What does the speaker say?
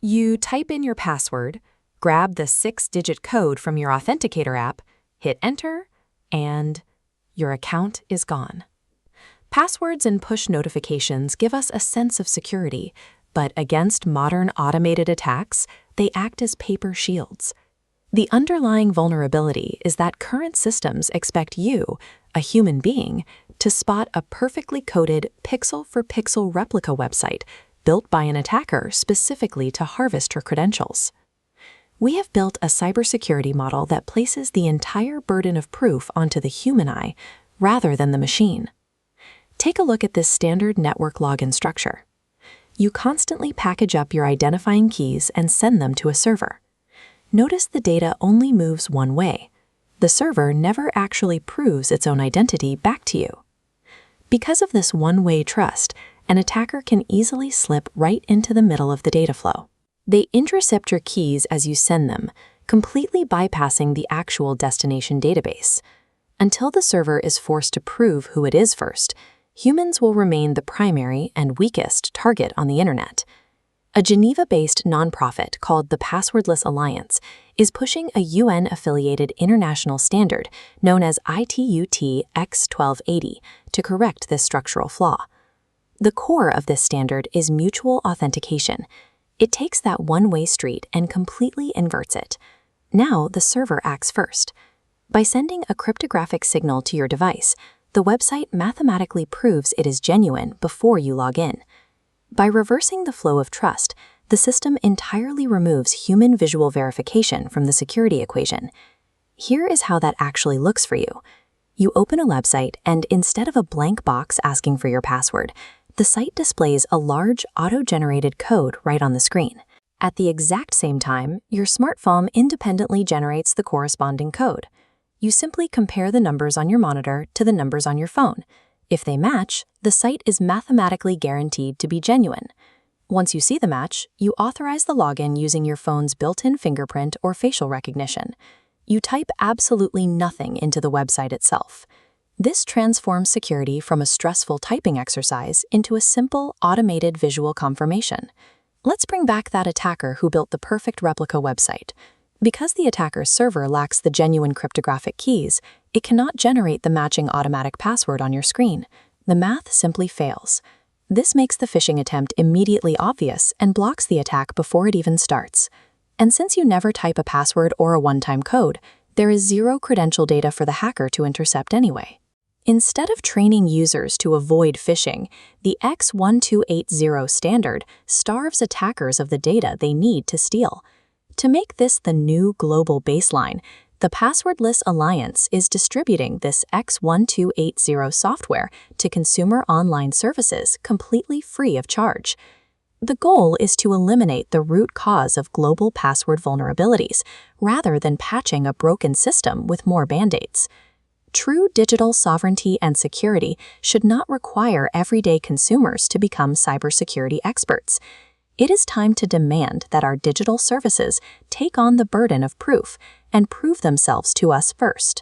You type in your password, grab the 6-digit code from your authenticator app, hit enter, and your account is gone. Passwords and push notifications give us a sense of security, but against modern automated attacks, they act as paper shields. The underlying vulnerability is that current systems expect you, a human being, to spot a perfectly coded pixel-for-pixel replica website built by an attacker specifically to harvest your credentials. We have built a cybersecurity model that places the entire burden of proof onto the human eye rather than the machine. Take a look at this standard network login structure. You constantly package up your identifying keys and send them to a server. Notice the data only moves one way. The server never actually proves its own identity back to you. Because of this one-way trust, an attacker can easily slip right into the middle of the data flow. They intercept your keys as you send them, completely bypassing the actual destination database. Until the server is forced to prove who it is first, humans will remain the primary and weakest target on the internet. A Geneva-based nonprofit called the Passwordless Alliance is pushing a UN-affiliated international standard known as ITU X.1280 to correct this structural flaw. The core of this standard is mutual authentication. It takes that one-way street and completely inverts it. Now the server acts first. By sending a cryptographic signal to your device, the website mathematically proves it is genuine before you log in. By reversing the flow of trust, the system entirely removes human visual verification from the security equation. Here is how that actually looks for you. You open a website, and instead of a blank box asking for your password, the site displays a large auto-generated code right on the screen. At the exact same time, your smartphone independently generates the corresponding code. You simply compare the numbers on your monitor to the numbers on your phone. If they match, the site is mathematically guaranteed to be genuine. Once you see the match, you authorize the login using your phone's built-in fingerprint or facial recognition. You type absolutely nothing into the website itself. This transforms security from a stressful typing exercise into a simple, automated visual confirmation. Let's bring back that attacker who built the perfect replica website. Because the attacker's server lacks the genuine cryptographic keys, it cannot generate the matching automatic password on your screen. The math simply fails. This makes the phishing attempt immediately obvious and blocks the attack before it even starts. And since you never type a password or a one-time code, there is zero credential data for the hacker to intercept anyway. Instead of training users to avoid phishing, the X.1280 standard starves attackers of the data they need to steal. To make this the new global baseline, the Passwordless Alliance is distributing this X.1280 software to consumer online services completely free of charge. The goal is to eliminate the root cause of global password vulnerabilities, rather than patching a broken system with more band-aids. True digital sovereignty and security should not require everyday consumers to become cybersecurity experts. It is time to demand that our digital services take on the burden of proof and prove themselves to us first.